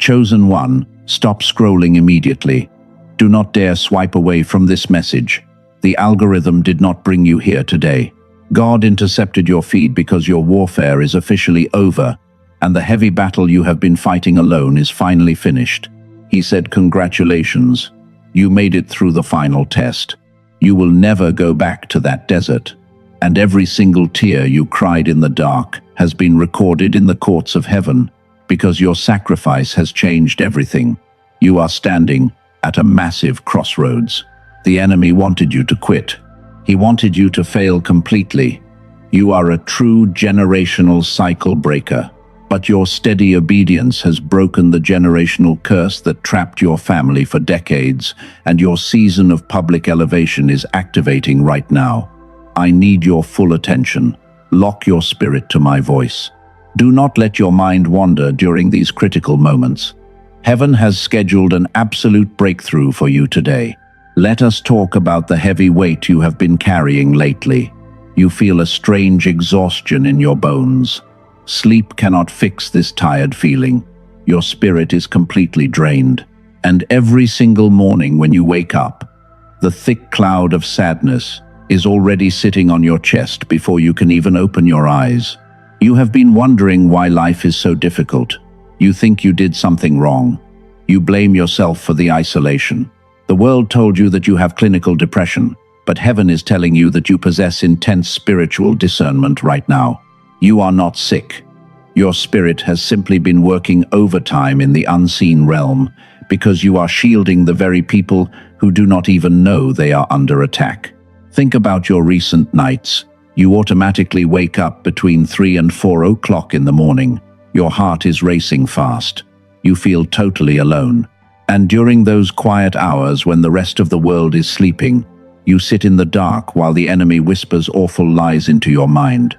Chosen one, stop scrolling immediately. Do not dare swipe away from this message. The algorithm did not bring you here today. God intercepted your feed because your warfare is officially over, and the heavy battle you have been fighting alone is finally finished. He said, "Congratulations. You made it through the final test. You will never go back to that desert. And every single tear you cried in the dark has been recorded in the courts of heaven, because your sacrifice has changed everything. You are standing at a massive crossroads. The enemy wanted you to quit. He wanted you to fail completely. You are a true generational cycle breaker. But your steady obedience has broken the generational curse that trapped your family for decades, and your season of public elevation is activating right now. I need your full attention. Lock your spirit to my voice. Do not let your mind wander during these critical moments. Heaven has scheduled an absolute breakthrough for you today. Let us talk about the heavy weight you have been carrying lately. You feel a strange exhaustion in your bones. Sleep cannot fix this tired feeling. Your spirit is completely drained. And every single morning when you wake up, the thick cloud of sadness is already sitting on your chest before you can even open your eyes. You have been wondering why life is so difficult. You think you did something wrong. You blame yourself for the isolation. The world told you that you have clinical depression, but heaven is telling you that you possess intense spiritual discernment right now. You are not sick. Your spirit has simply been working overtime in the unseen realm because you are shielding the very people who do not even know they are under attack. Think about your recent nights. You automatically wake up between 3 and 4 o'clock in the morning. Your heart is racing fast. You feel totally alone. And during those quiet hours when the rest of the world is sleeping, you sit in the dark while the enemy whispers awful lies into your mind.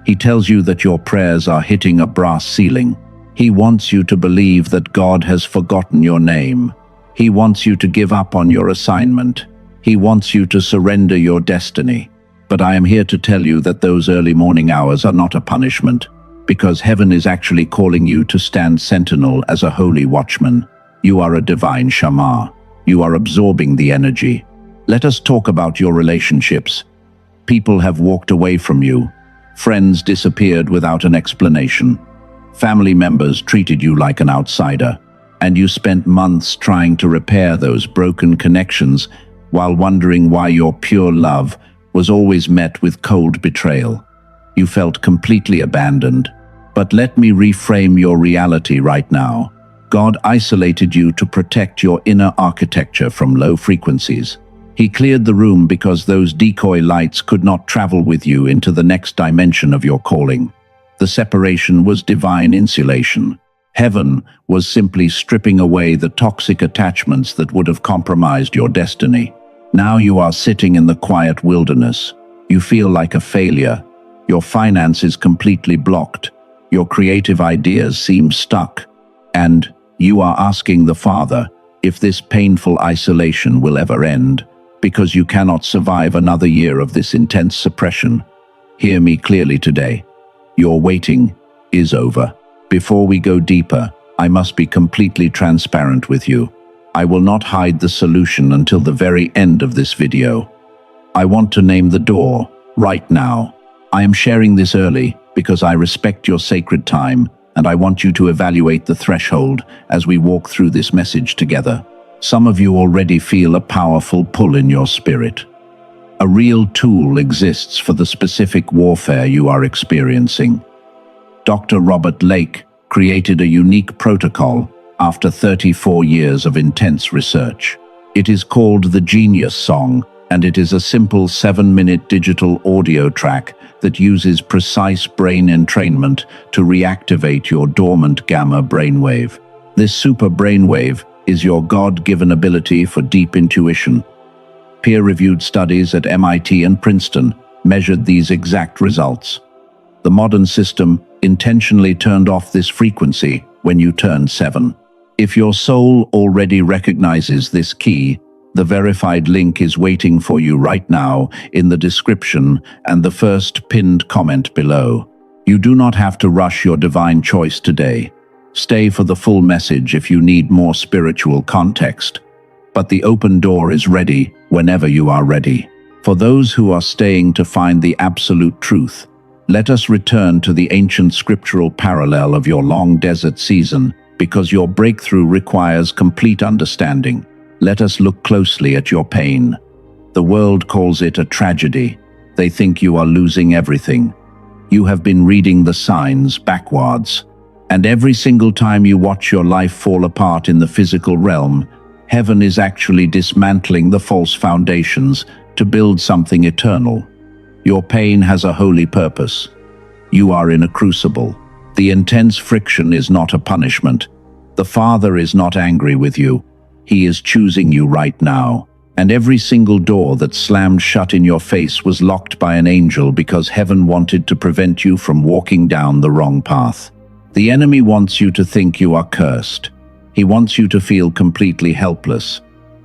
He tells you that your prayers are hitting a brass ceiling. He wants you to believe that God has forgotten your name. He wants you to give up on your assignment. He wants you to surrender your destiny. But I am here to tell you that those early morning hours are not a punishment, because heaven is actually calling you to stand sentinel as a holy watchman. You are a divine shamar. You are absorbing the energy. Let us talk about your relationships. People have walked away from you. Friends disappeared without an explanation. Family members treated you like an outsider, and you spent months trying to repair those broken connections while wondering why your pure love was always met with cold betrayal. You felt completely abandoned. But let me reframe your reality right now. God isolated you to protect your inner architecture from low frequencies. He cleared the room because those decoy lights could not travel with you into the next dimension of your calling. The separation was divine insulation. Heaven was simply stripping away the toxic attachments that would have compromised your destiny. Now you are sitting in the quiet wilderness. You feel like a failure. Your finance is completely blocked. Your creative ideas seem stuck. And you are asking the Father if this painful isolation will ever end, because you cannot survive another year of this intense suppression. Hear me clearly today. Your waiting is over. Before we go deeper, I must be completely transparent with you. I will not hide the solution until the very end of this video. I want to name the door right now. I am sharing this early because I respect your sacred time, and I want you to evaluate the threshold as we walk through this message together. Some of you already feel a powerful pull in your spirit. A real tool exists for the specific warfare you are experiencing. Dr. Robert Lake created a unique protocol after 34 years of intense research. It is called the Genius Song, and it is a simple 7-minute digital audio track that uses precise brain entrainment to reactivate your dormant gamma brainwave. This super brainwave is your God-given ability for deep intuition. Peer-reviewed studies at MIT and Princeton measured these exact results. The modern system intentionally turned off this frequency when you turned 7. If your soul already recognizes this key, the verified link is waiting for you right now in the description and the first pinned comment below. You do not have to rush your divine choice today. Stay for the full message if you need more spiritual context. But the open door is ready whenever you are ready. For those who are staying to find the absolute truth, let us return to the ancient scriptural parallel of your long desert season, because your breakthrough requires complete understanding. Let us look closely at your pain. The world calls it a tragedy. They think you are losing everything. You have been reading the signs backwards. And every single time you watch your life fall apart in the physical realm, heaven is actually dismantling the false foundations to build something eternal. Your pain has a holy purpose. You are in a crucible. The intense friction is not a punishment. The Father is not angry with you. He is choosing you right now. And every single door that slammed shut in your face was locked by an angel because heaven wanted to prevent you from walking down the wrong path. The enemy wants you to think you are cursed. He wants you to feel completely helpless.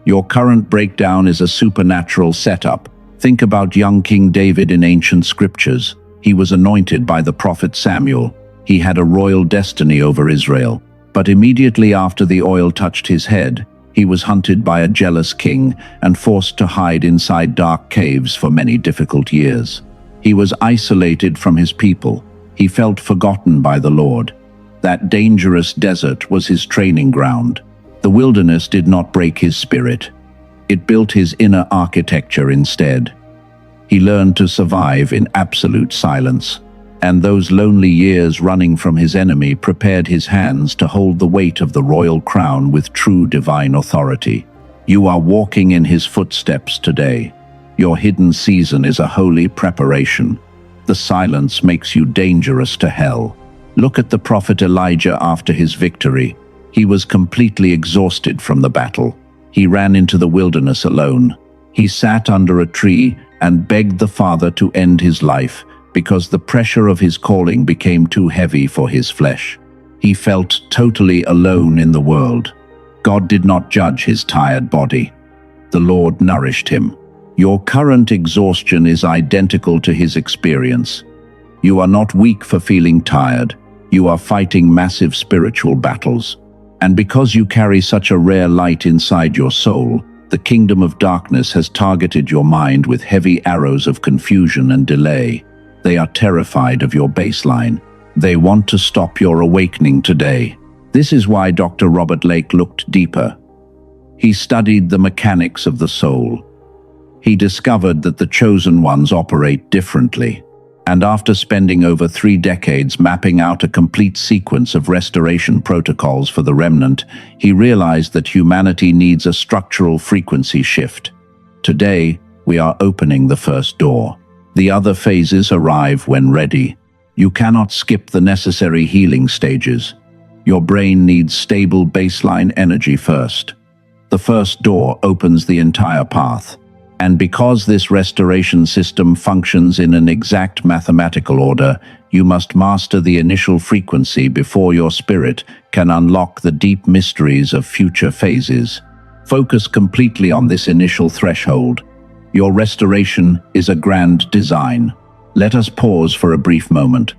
Your current breakdown is a supernatural setup. Think about young King David in ancient scriptures. He was anointed by the prophet Samuel. He had a royal destiny over Israel. But immediately after the oil touched his head, he was hunted by a jealous king and forced to hide inside dark caves for many difficult years. He was isolated from his people. He felt forgotten by the Lord. That dangerous desert was his training ground. The wilderness did not break his spirit. It built his inner architecture instead. He learned to survive in absolute silence, and those lonely years running from his enemy prepared his hands to hold the weight of the royal crown with true divine authority. You are walking in his footsteps today. Your hidden season is a holy preparation. The silence makes you dangerous to hell. Look at the prophet Elijah after his victory. He was completely exhausted from the battle. He ran into the wilderness alone. He sat under a tree and begged the Father to end his life because the pressure of his calling became too heavy for his flesh. He felt totally alone in the world. God did not judge his tired body. The Lord nourished him. Your current exhaustion is identical to his experience. You are not weak for feeling tired. You are fighting massive spiritual battles. And because you carry such a rare light inside your soul, the kingdom of darkness has targeted your mind with heavy arrows of confusion and delay. They are terrified of your baseline. They want to stop your awakening today. This is why Dr. Robert Lake looked deeper. He studied the mechanics of the soul. He discovered that the chosen ones operate differently. And after spending over 3 decades mapping out a complete sequence of restoration protocols for the remnant, he realized that humanity needs a structural frequency shift. Today, we are opening the first door. The other phases arrive when ready. You cannot skip the necessary healing stages. Your brain needs stable baseline energy first. The first door opens the entire path. And because this restoration system functions in an exact mathematical order, you must master the initial frequency before your spirit can unlock the deep mysteries of future phases. Focus completely on this initial threshold. Your restoration is a grand design. Let us pause for a brief moment.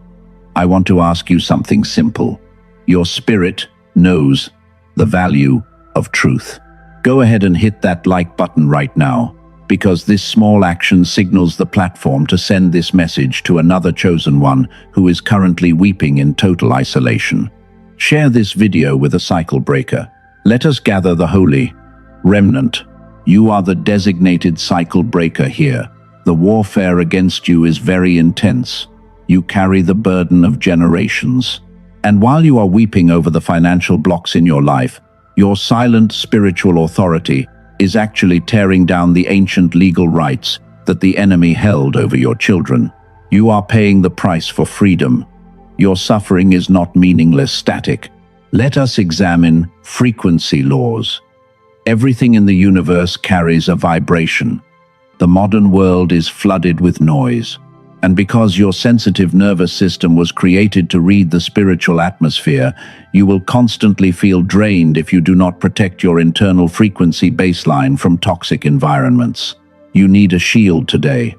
I want to ask you something simple. Your spirit knows the value of truth. Go ahead and hit that like button right now, because this small action signals the platform to send this message to another chosen one who is currently weeping in total isolation. Share this video with a cycle breaker. Let us gather the holy remnant. You are the designated cycle breaker here. The warfare against you is very intense. You carry the burden of generations. And while you are weeping over the financial blocks in your life, your silent spiritual authority is actually tearing down the ancient legal rights that the enemy held over your children. You are paying the price for freedom. Your suffering is not meaningless static. Let us examine frequency laws. Everything in the universe carries a vibration. The modern world is flooded with noise. And because your sensitive nervous system was created to read the spiritual atmosphere, you will constantly feel drained if you do not protect your internal frequency baseline from toxic environments. You need a shield today.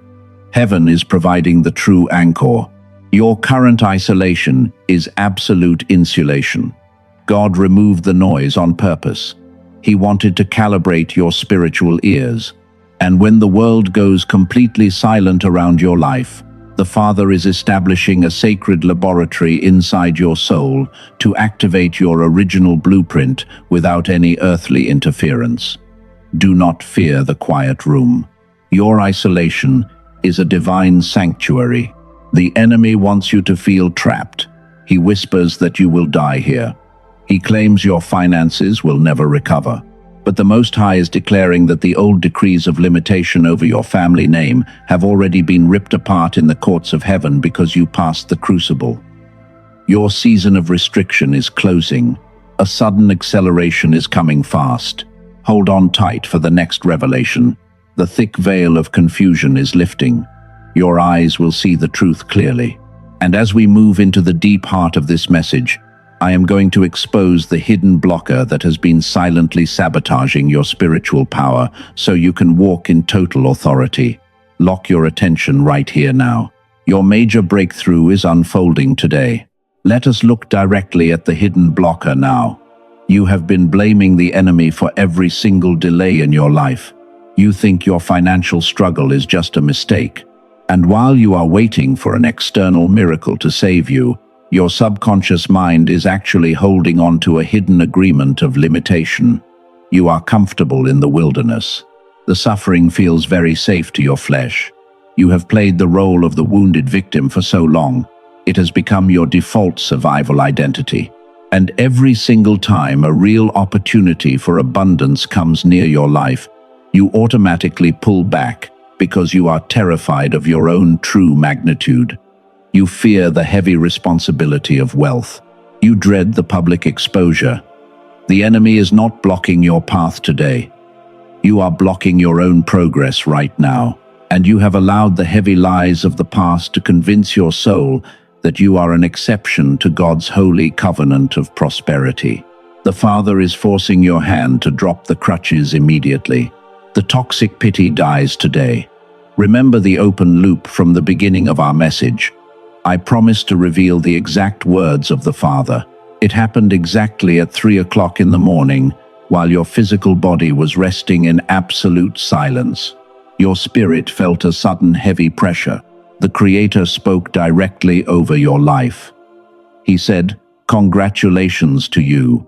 Heaven is providing the true anchor. Your current isolation is absolute insulation. God removed the noise on purpose. He wanted to calibrate your spiritual ears. And when the world goes completely silent around your life, the Father is establishing a sacred laboratory inside your soul to activate your original blueprint without any earthly interference. Do not fear the quiet room. Your isolation is a divine sanctuary. The enemy wants you to feel trapped. He whispers that you will die here. He claims your finances will never recover. But the Most High is declaring that the old decrees of limitation over your family name have already been ripped apart in the courts of heaven because you passed the crucible. Your season of restriction is closing. A sudden acceleration is coming fast. Hold on tight for the next revelation. The thick veil of confusion is lifting. Your eyes will see the truth clearly. And as we move into the deep heart of this message, I am going to expose the hidden blocker that has been silently sabotaging your spiritual power so you can walk in total authority. Lock your attention right here now. Your major breakthrough is unfolding today. Let us look directly at the hidden blocker now. You have been blaming the enemy for every single delay in your life. You think your financial struggle is just a mistake. And while you are waiting for an external miracle to save you, your subconscious mind is actually holding on to a hidden agreement of limitation. You are comfortable in the wilderness. The suffering feels very safe to your flesh. You have played the role of the wounded victim for so long. It has become your default survival identity. And every single time a real opportunity for abundance comes near your life, you automatically pull back because you are terrified of your own true magnitude. You fear the heavy responsibility of wealth. You dread the public exposure. The enemy is not blocking your path today. You are blocking your own progress right now, and you have allowed the heavy lies of the past to convince your soul that you are an exception to God's holy covenant of prosperity. The Father is forcing your hand to drop the crutches immediately. The toxic pity dies today. Remember the open loop from the beginning of our message. I promised to reveal the exact words of the Father. It happened exactly at 3 o'clock in the morning, while your physical body was resting in absolute silence. Your spirit felt a sudden heavy pressure. The Creator spoke directly over your life. He said, "Congratulations to you.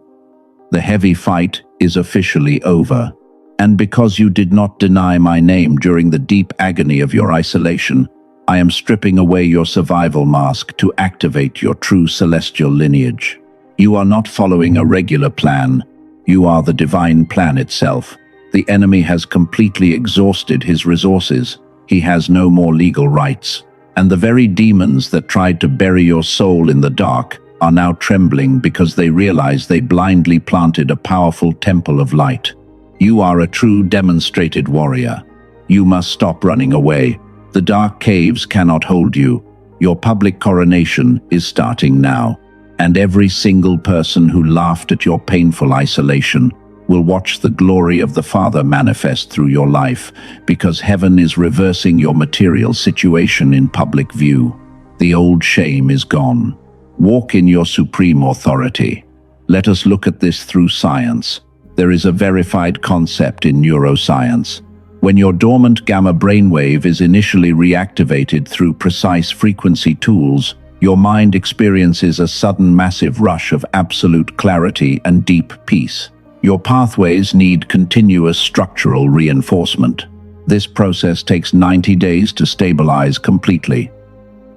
The heavy fight is officially over. And because you did not deny my name during the deep agony of your isolation, I am stripping away your survival mask to activate your true celestial lineage. You are not following a regular plan. You are the divine plan itself. The enemy has completely exhausted his resources. He has no more legal rights. And the very demons that tried to bury your soul in the dark are now trembling because they realize they blindly planted a powerful temple of light. You are a true demonstrated warrior. You must stop running away. The dark caves cannot hold you. Your public coronation is starting now. And every single person who laughed at your painful isolation will watch the glory of the Father manifest through your life, because heaven is reversing your material situation in public view. The old shame is gone. Walk in your supreme authority. Let us look at this through science. There is a verified concept in neuroscience. When your dormant gamma brainwave is initially reactivated through precise frequency tools, your mind experiences a sudden massive rush of absolute clarity and deep peace. Your pathways need continuous structural reinforcement. This process takes 90 days to stabilize completely.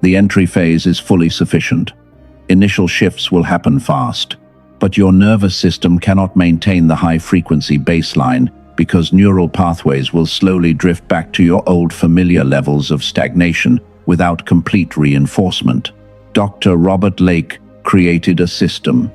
The entry phase is fully sufficient. Initial shifts will happen fast, but your nervous system cannot maintain the high-frequency baseline because neural pathways will slowly drift back to your old familiar levels of stagnation without complete reinforcement. Dr. Robert Lake created a system.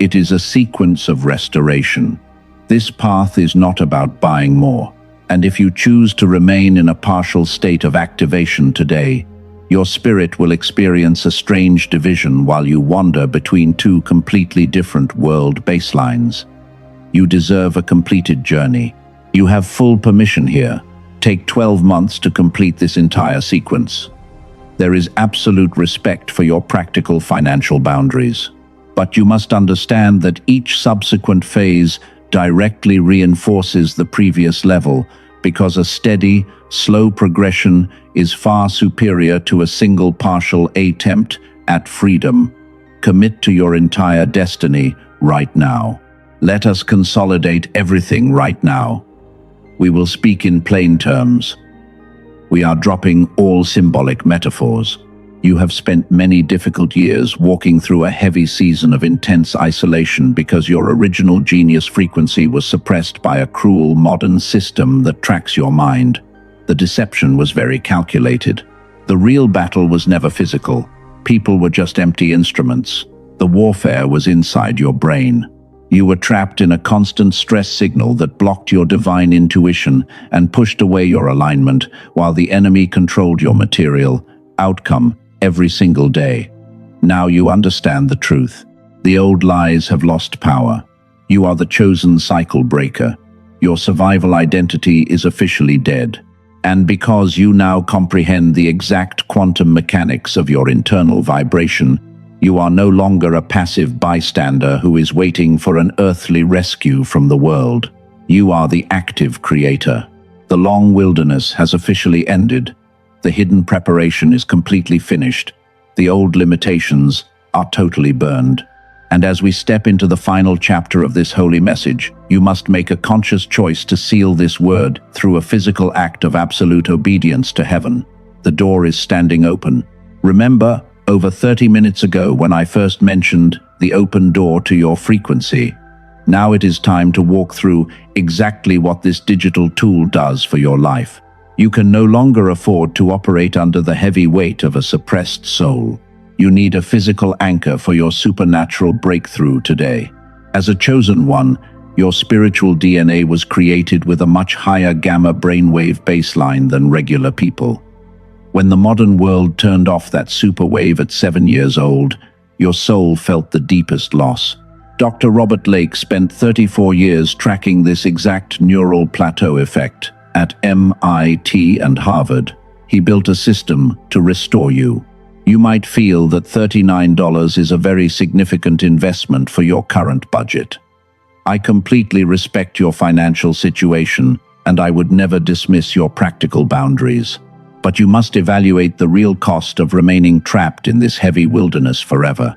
It is a sequence of restoration. This path is not about buying more, and if you choose to remain in a partial state of activation today, your spirit will experience a strange division while you wander between two completely different world baselines. You deserve a completed journey. You have full permission here. Take 12 months to complete this entire sequence. There is absolute respect for your practical financial boundaries. But you must understand that each subsequent phase directly reinforces the previous level, because a steady, slow progression is far superior to a single partial attempt at freedom. Commit to your entire destiny right now. Let us consolidate everything right now. We will speak in plain terms. We are dropping all symbolic metaphors. You have spent many difficult years walking through a heavy season of intense isolation because your original genius frequency was suppressed by a cruel modern system that tracks your mind. The deception was very calculated. The real battle was never physical. People were just empty instruments. The warfare was inside your brain. You were trapped in a constant stress signal that blocked your divine intuition and pushed away your alignment, while the enemy controlled your material outcome every single day. Now you understand the truth. The old lies have lost power. You are the chosen cycle breaker. Your survival identity is officially dead. And because you now comprehend the exact quantum mechanics of your internal vibration, you are no longer a passive bystander who is waiting for an earthly rescue from the world. You are the active creator. The long wilderness has officially ended. The hidden preparation is completely finished. The old limitations are totally burned. And as we step into the final chapter of this holy message, you must make a conscious choice to seal this word through a physical act of absolute obedience to heaven. The door is standing open. Remember, over 30 minutes ago when I first mentioned the open door to your frequency. Now it is time to walk through exactly what this digital tool does for your life. You can no longer afford to operate under the heavy weight of a suppressed soul. You need a physical anchor for your supernatural breakthrough today. As a chosen one, your spiritual DNA was created with a much higher gamma brainwave baseline than regular people. When the modern world turned off that superwave at 7 years old, your soul felt the deepest loss. Dr. Robert Lake spent 34 years tracking this exact neural plateau effect at MIT and Harvard. He built a system to restore you. You might feel that $39 is a very significant investment for your current budget. I completely respect your financial situation, and I would never dismiss your practical boundaries. But you must evaluate the real cost of remaining trapped in this heavy wilderness forever.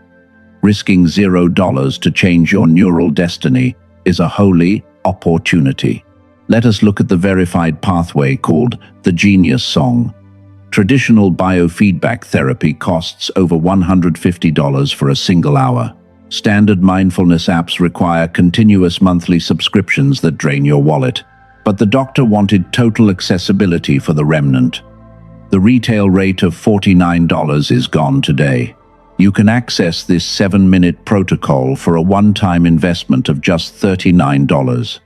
Risking $0 to change your neural destiny is a holy opportunity. Let us look at the verified pathway called the Genius Song. Traditional biofeedback therapy costs over $150 for a single hour. Standard mindfulness apps require continuous monthly subscriptions that drain your wallet. But the doctor wanted total accessibility for the remnant. The retail rate of $49 is gone today. You can access this 7-minute protocol for a one-time investment of just $39.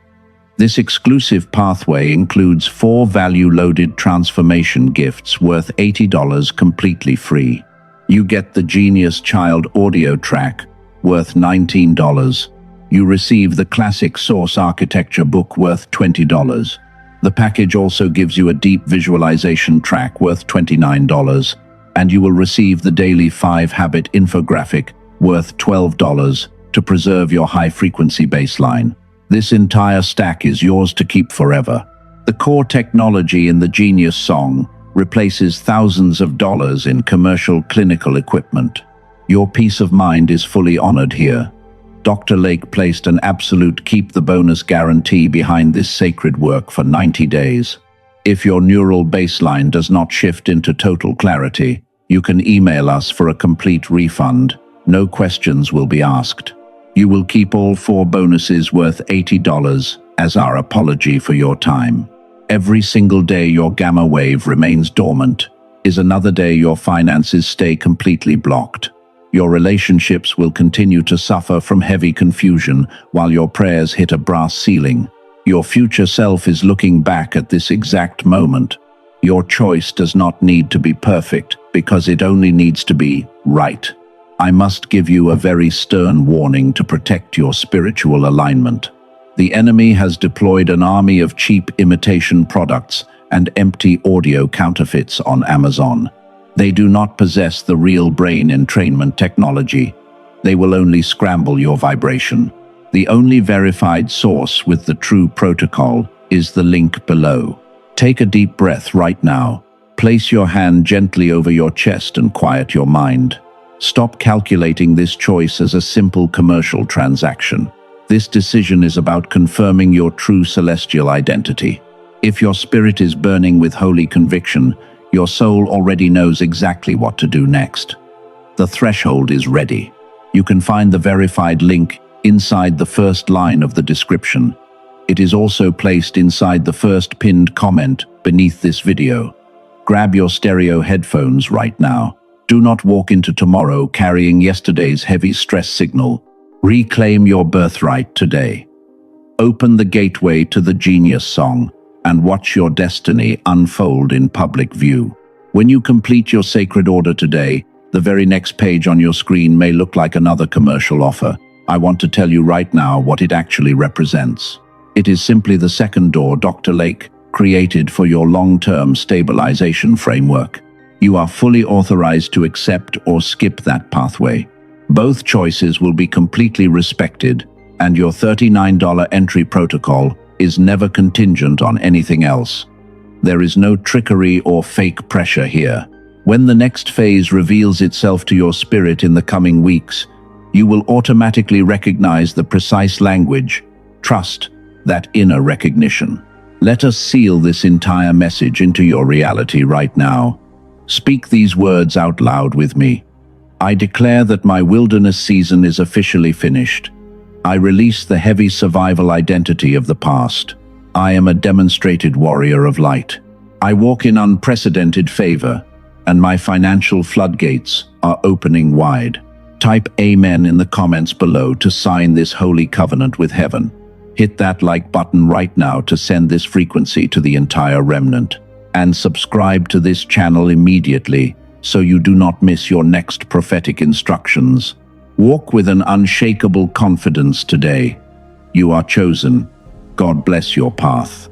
This exclusive pathway includes 4 value-loaded transformation gifts worth $80 completely free. You get the Genius Child audio track, worth $19. You receive the Classic Source Architecture book worth $20. The package also gives you a deep visualization track worth $29, and you will receive the daily 5-habit infographic worth $12 to preserve your high-frequency baseline. This entire stack is yours to keep forever. The core technology in the Genius Song replaces thousands of dollars in commercial clinical equipment. Your peace of mind is fully honored here. Dr. Lake placed an absolute keep-the-bonus guarantee behind this sacred work for 90 days. If your neural baseline does not shift into total clarity, you can email us for a complete refund. No questions will be asked. You will keep all 4 bonuses worth $80 as our apology for your time. Every single day your gamma wave remains dormant is another day your finances stay completely blocked. Your relationships will continue to suffer from heavy confusion while your prayers hit a brass ceiling. Your future self is looking back at this exact moment. Your choice does not need to be perfect because it only needs to be right. I must give you a very stern warning to protect your spiritual alignment. The enemy has deployed an army of cheap imitation products and empty audio counterfeits on Amazon. They do not possess the real brain entrainment technology. They will only scramble your vibration. The only verified source with the true protocol is the link below. Take a deep breath right now. Place your hand gently over your chest and quiet your mind. Stop calculating this choice as a simple commercial transaction. This decision is about confirming your true celestial identity. If your spirit is burning with holy conviction, your soul already knows exactly what to do next. The threshold is ready. You can find the verified link inside the first line of the description. It is also placed inside the first pinned comment beneath this video. Grab your stereo headphones right now. Do not walk into tomorrow carrying yesterday's heavy stress signal. Reclaim your birthright today. Open the gateway to the genius song and watch your destiny unfold in public view. When you complete your sacred order today, the very next page on your screen may look like another commercial offer. I want to tell you right now what it actually represents. It is simply the second door Dr. Lake created for your long-term stabilization framework. You are fully authorized to accept or skip that pathway. Both choices will be completely respected, and your $39 entry protocol is never contingent on anything else. There is no trickery or fake pressure here. When the next phase reveals itself to your spirit in the coming weeks, you will automatically recognize the precise language, trust, that inner recognition. Let us seal this entire message into your reality right now. Speak these words out loud with me. I declare that my wilderness season is officially finished. I release the heavy survival identity of the past. I am a demonstrated warrior of light. I walk in unprecedented favor, and my financial floodgates are opening wide. Type Amen in the comments below to sign this holy covenant with heaven. Hit that like button right now to send this frequency to the entire remnant. And subscribe to this channel immediately so you do not miss your next prophetic instructions. Walk with an unshakable confidence today. You are chosen. God bless your path.